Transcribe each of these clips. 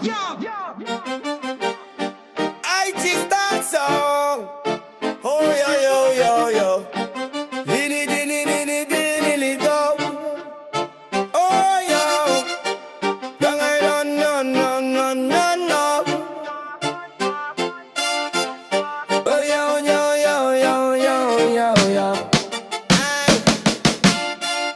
I just that song. Oh yo yo yo yo. Dini dini dini dini do. Oh yo. Dangay no no no no no no. Oh yo yo yo yo yo yo yo.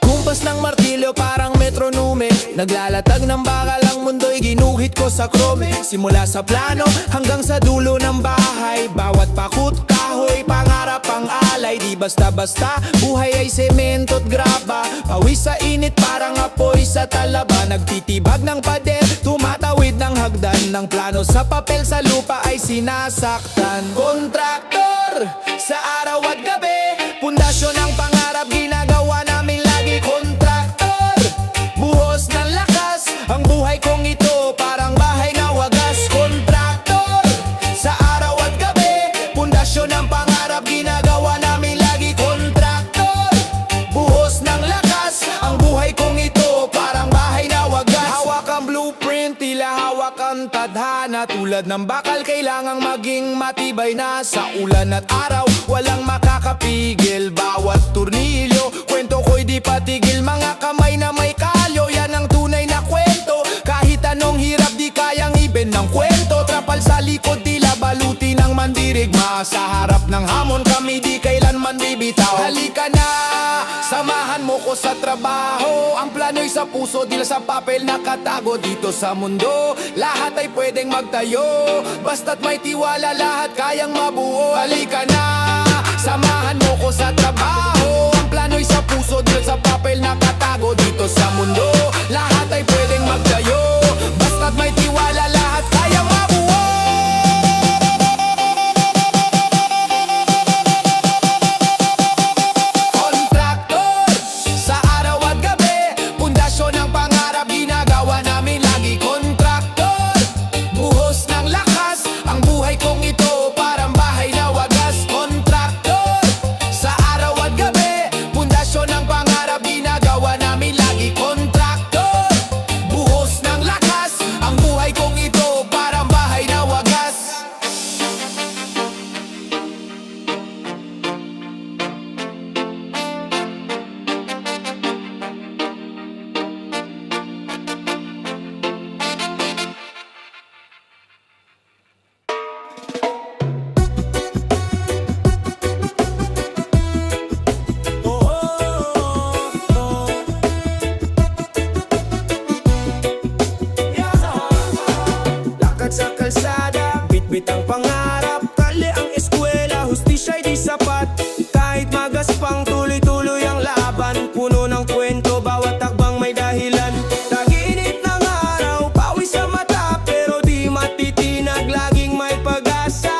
Kumpas ng martilyo parang metronome. Naglalatag ng bakal ang mundo'y ginuhit ko sa krome. Simula sa plano hanggang sa dulo ng bahay. Bawat pakut, kahoy, pangarap ang alay. Di basta-basta, buhay ay semento't graba. Pawis sa init parang apoy sa talaba. Nagtitibag ng pader, tumatawid ng hagdan. Ng plano sa papel sa lupa ay sinasaktan. Kontraktor, sa araw at gabi, pundasyon ng pangarap ginagawa namin lagi. Kontraktor, buhos ng lakas, ang buhay kong ito parang bahay na wagas. Kontraktor, sa araw at gabi, pundasyon ng pangarap ginagawa namin lagi. Kontraktor, buhos ng lakas, ang buhay kong ito parang bahay na wagas. Hawak ang blueprint, tila hawak ang tadhana. Tulad ng bakal kailangang maging matibay na. Sa ulan at araw, walang makakapigil. Bawat turnilyo, kwento ko'y di patigil. Mga kamay na may kalyo, yan ang tunay na kwento. Kahit anong hirap di kayang iben ng kwento. Trapal sa likod, tila baluti ng mandirigma. Sa harap ng hamon kami di kailanman bibitaw. Halika na, samahan mo ko sa trabaho. Ang plano'y sa puso, dila sa papel nakatago. Dito sa mundo, lahat ay pwedeng magtayo. Basta't may tiwala, lahat kayang mabuo. Halika na, samahan mo ko sa trabaho. Ang plano'y sa puso, dila sa papel nakatago. Dito sa mundo, lahat ay pwedeng magtayo. Basta't may tiwala, lahat kayang mabuo. Kontraktor, sa araw at gabi, pundasyon ng pangarap ginagawa namin lagi. Kontraktor, buhos ng lakas, ang buhay kong ito parang bahay na wagas. Kontraktor, sa araw at gabi, pundasyon ng pangarap ginagawa namin lagi. Kontraktor, buhos ng lakas, ang buhay kong ito parang bahay na wagas. Lakad sa kalsada, bitbit ang pangarap. Kali ang eskwela, hustisya'y di sapat. Kahit magaspang, tuloy-tuloy ang laban. Puno ng kwento, bawat takbang may dahilan. Tag-init ng araw, pawis sa mata, pero di matitinag, laging may pag-asa.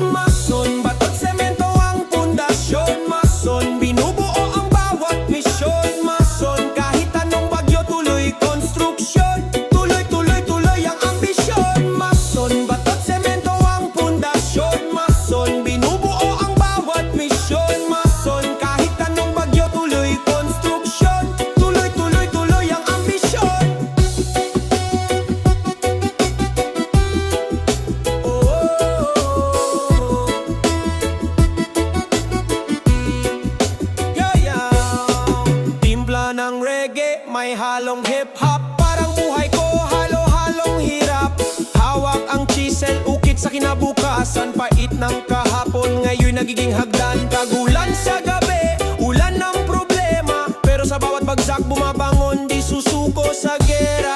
Mason, batot, semento ang pundasyon. Mason, binubuo ang bawat misyon. Mason, kahit anong bagyo, tuloy konstruksyon. Tuloy, tuloy, tuloy ang ambisyon. Mason, batot, semento ang pundasyon. Mason, binubuo ang bawat misyon. Mason, kahit anong bagyo, tuloy konstruksyon. Tuloy, tuloy, tuloy ang ambisyon. Timpla ng reggae, may halong hip-hop. Parang buhay ko, halo-halong hirap. Hawak ang chisel, ukit sa kinabukasan. Pait ng kahapon, ngayon nagiging hagdan. Kagulan sa gabi, ulan ng problema. Pero sa bawat bagsak bumabangon, di susuko sa gera.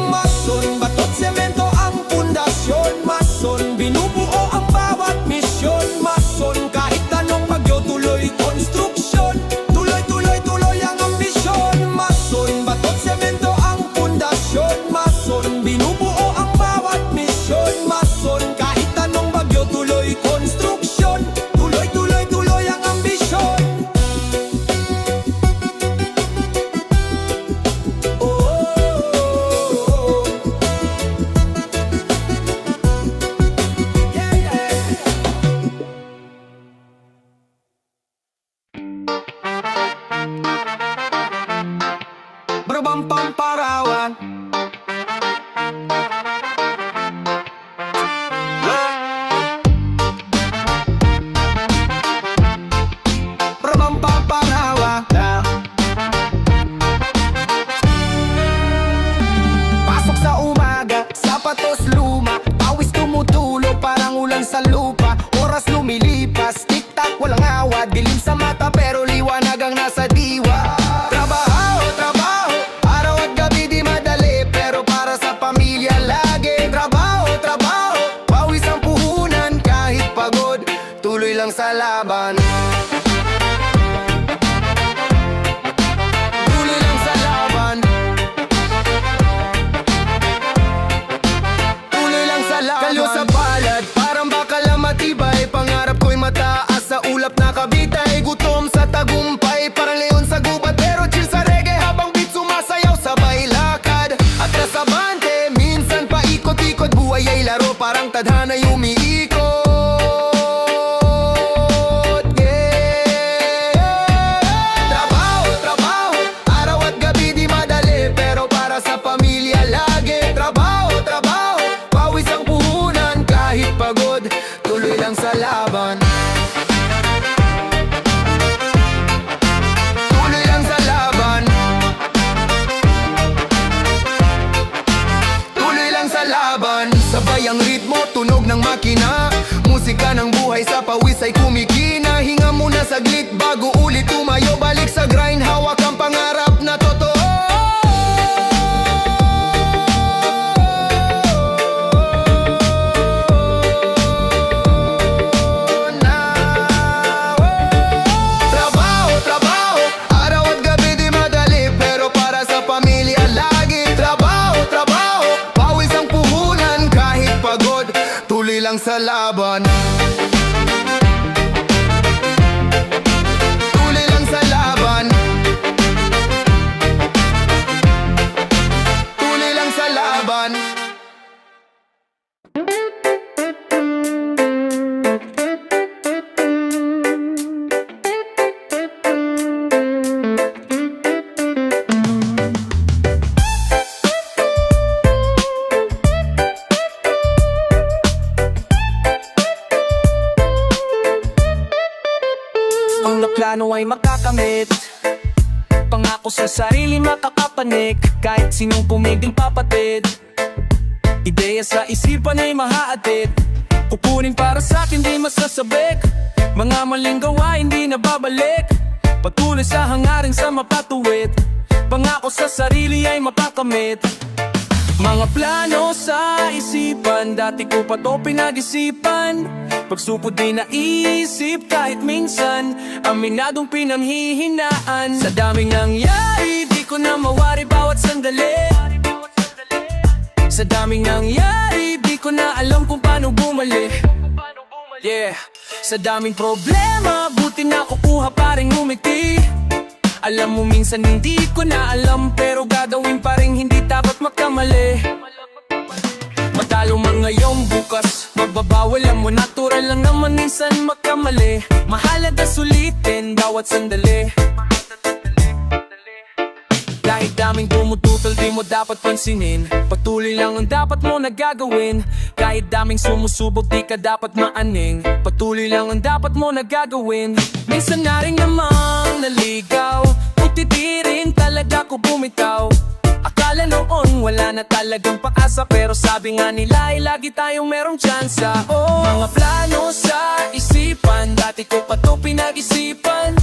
Mason, batot, semento ang pundasyon. Mason, binubuo ang bawat misyon. Mason, kahit anong bagyo, tuloy konstruksyon. Tuloy, tuloy, tuloy ang ambisyon. Mason, batot, semento ang pundasyon. Mason, binubuo ang bawat misyon. Mason, kahit anong bagyo, tuloy konstruksyon. Tuloy, tuloy Ramampamparawan. Ramampamparawan. Pasok sa umaga, sapatos luma, pawis tumutulo parang ulan sa lupa. Oras lumilipas, tik-tak walang awad, dilim sa mata pero liwanag ang nasa diwa. Trabaho, trabaho, araw at gabi di madali, pero para sa pamilya lagi. Trabaho, trabaho, pawis ang puhunan kahit pagod, tuloy lang sa laban. Tuloy lang sa laban. Tuloy lang sa laban. Kalyo sa palad, parang bakal na matibay. Pangarap ko'y mataas sa ulap na kabitay. Gutom sa tagumpay, parang leon sa gubat. Pero chill sa reggae habang beat sumasayaw sabay lakad. At kasabante, minsan paikot-ikot. Buhay ay laro, parang tadhana'y umiikot. Trabaho, trabaho, araw at gabi di madali, pero para sa pamilya lagi. Trabaho, trabaho, pawis ang puhunan kahit pagod, tuloy lang sa laban. Tuloy lang sa laban. Tuloy lang sa laban. Sabay ang ritmo, tunog ng makina, musika ng buhay sa pawis ay kumikina. Hinga muna saglit bago ulit tumayo, balik sa grind, hawak ang pangarap na totoo. Trabaho, trabaho, araw at gabi di madali, pero para sa pamilya lagi. Trabaho, trabaho, pawis ang puhunan kahit pagod, tuloy lang sa laban. Tuloy lang sa laban. Tuloy lang sa laban. Ang naplano ay makakamit, pangako sa sarili makakapanik, kahit sinong pumigil papatid. Ideya sa isipan ay mahaatid, kukunin para sa'kin di masasabik. Mga maling gawa hindi nababalik, patuloy sa hangarin sa mapatuwid. Pangako sa sarili ay mapakamit. Mga plano sa isipan, dati ko pa to pinag-isipan. Pagsupod di naisip kahit minsan, aminadong pinanghihinaan. Sa daming nangyari, di ko na mawari bawat sandali. Sa daming nangyari, di ko na alam kung paano bumalik. Yeah. Sa daming problema, buti na kukuha pa rin ngumiti. Alam mo minsan hindi ko na alam, pero gagawin pa rin, hindi takot magkamali. Matalo man ngayong bukas, magbabawal lang mo, natural lang naman minsan magkamali. Mahalaga sulitin bawat sandali. Kahit daming tumututol, di mo dapat pansinin. Patuloy lang ang dapat mo nagagawin. Kahit daming sumusubok, di ka dapat maaning. Patuloy lang ang dapat mo nagagawin. Minsan na rin namang naligaw, utitirin talaga ko bumitaw. Akala noon wala na talagang pag-asa, pero sabi nga nila ay lagi tayong merong tsansa. Mga plano sa isipan, dati ko pa to pinag-isipan.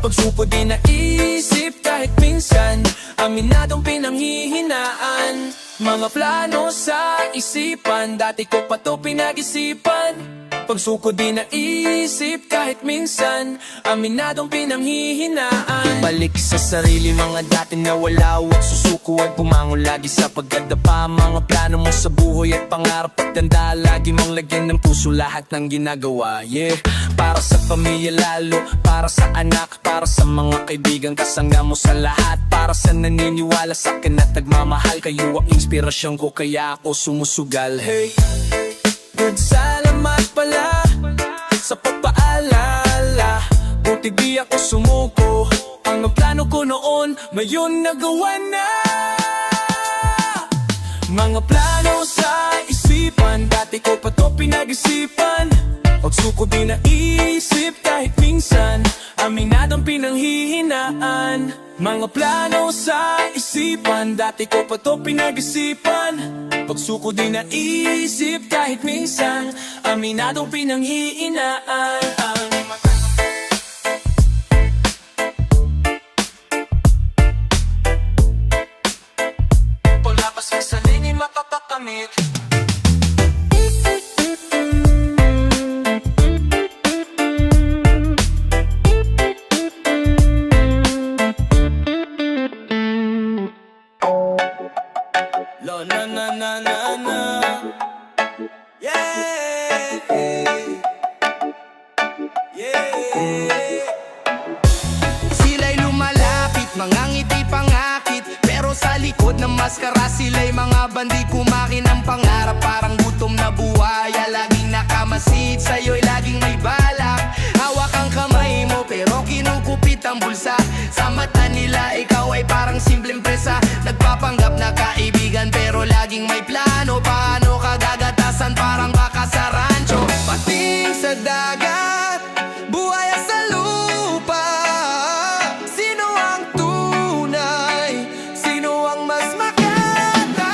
Pagsupod di naisip kahit minsan, aminadong pinanghihinaan. Mga plano sa isipan, dati ko pa to pinag-isipan. Pagsukod di naisip kahit minsan, aminadong pinanghihinaan. Balik sa sarili, mga dati na wala, huwag susuko at bumangon lagi sa pagdadapa. Mga plano mo sa buhay at pangarap at tanda, lagi mong lagyan ng puso lahat ng ginagawa. Yeah, para sa pamilya lalo, para sa anak, para sa mga kaibigan, kasangga mo sa lahat. Para sa naniniwala sa akin at nagmamahal, kayo ang inspirasyon ko, kaya ako sumusugal. Hey, good, salamat pala sa pagpaalala. Buti di ako sumuko, ang plano ko noon, ngayon nagawa na. Mga plano sa isipan, dati ko pa to pinag-isipan. Pagsuko din naisip kahit minsan, aminadong pinanghihinaan. Mga plano sa isipan, dati ko pa to pinag-isipan. Pagsuko din naisip kahit minsan, aminadong pinanghihinaan. Wala pa sa salini mapapakamit. La na na na na na. Yeah. Yeah. Sila'y lumalapit, mga ngiti pangakit, pero sa likod ng maskara sila'y mga bandi kumakin ng pangarap. Parang gutom na buhaya, laging nakamasid, sa'yo'y laging may balak. Hawak ang kamay mo pero kinukupit ang bulsa. Sa mata nila ikaw ay parang simpleng presa. Nagpapanggap na kaibigan pero laging may plano. Paano ka gagatasan parang baka sa rancho? Pating sa dagat, buhaya sa lupa. Sino ang tunay? Sino ang mas makata?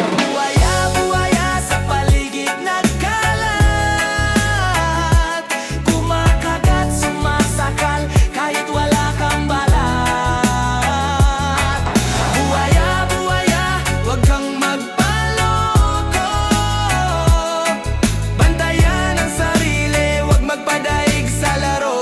Buhaya, buhaya sa paligid nagkalat. Kumakagat, sumasakal kahit wala kang balat. Buhaya, buhaya, huwag kang magpaloko. Bantayan ang sarili, huwag magpadaig sa laro.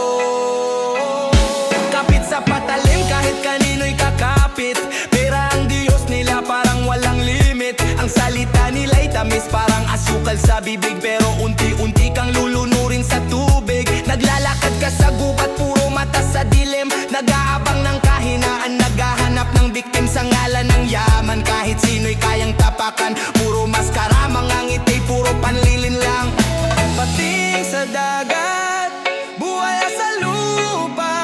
Kapit sa patalim kahit kanino'y kakapit. Pera ang Diyos nila parang walang limit. Ang salita nila'y tamis parang asukal sa bibig, pero unti-unti kang lulunurin sa tubig. Naglalakad ka sa gubat, puro mata sa dilim. Nag-aabang ng kahinaan, naghahanap ng biktim sa ngalan ng yaman. Kahit sino'y kayang tapakan, puro maskara, mga ngiti, puro panlilin lang. Pating sa dagat, buhaya sa lupa.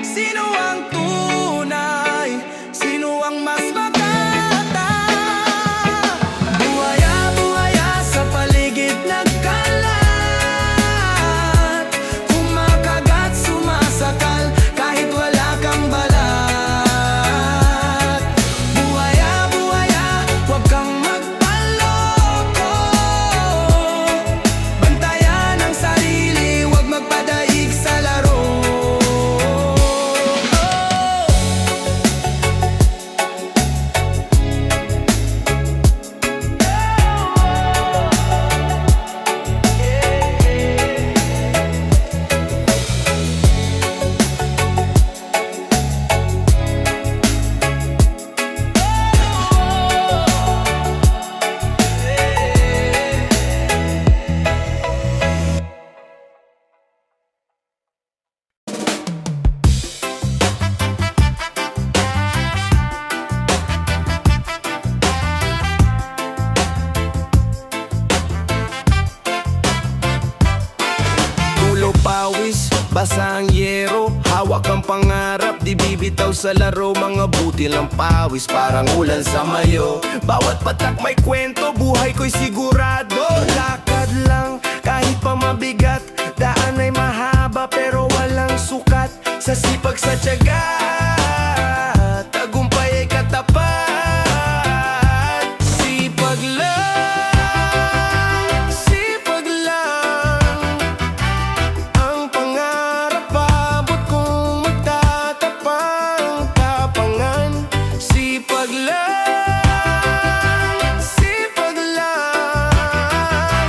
Sino ang tunay? Sino ang mas makata? Buhaya, buhaya sa paligid nagkalat. Kumakagat, sumasakal kahit wala kang balat. Buhaya, buhaya, huwag kang magpaloko. Bantayan ang sarili, huwag magpadaig sa laro. Tulo pawis, basa ang yero. Hawak ang pangarap, di bibitaw sa laro. Mga butil ng pawis, parang ulan sa mayo. Bawat patak may kwento, buhay ko'y sigurado. Lakad lang, kahit pa mabigat. Daan ay mahaba, pero walang sukat. Sa sipag sa tiyaga, tagumpay ay katapat. Sipag lang, sipag lang. Ang pangarap abot kung magtatapang tapangan. Sipag lang, sipag lang.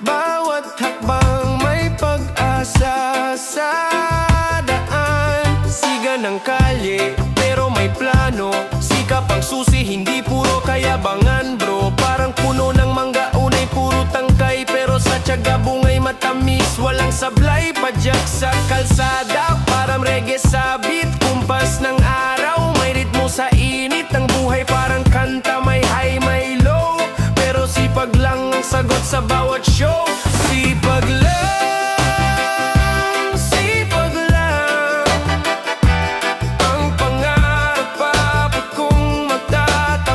Bawat hakbang may pag-asa sa daan. Siga ng kalye, pero may plano. Sikap ang susi, hindi puro kayabangan bro. Parang puno ng mangga, unay puro tangkay, pero sa tiyaga bungay matamis. Walang sablay, padyak sa kalsada. Parang reggae sa beat, kumpas ng araw. May ritmo sa init ng buhay, parang kanta. May high, may low, pero sipag lang ang sagot sa bawat show. Sipag lang, sipag lang. Ang pangarap abot kung magtatapang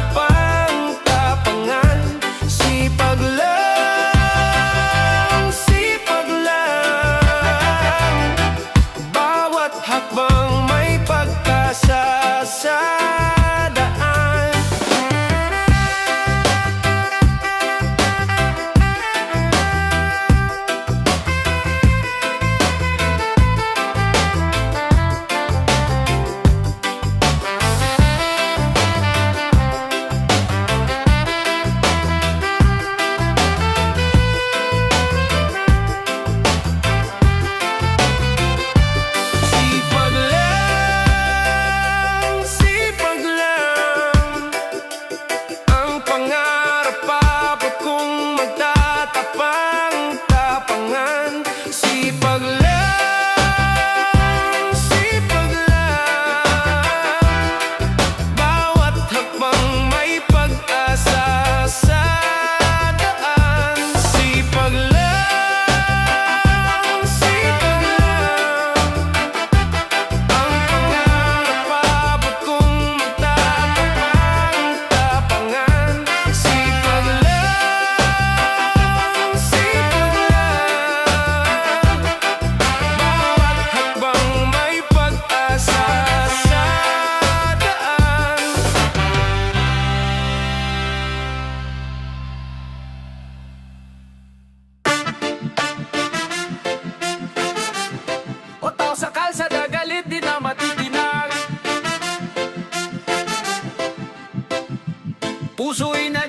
puso'y nag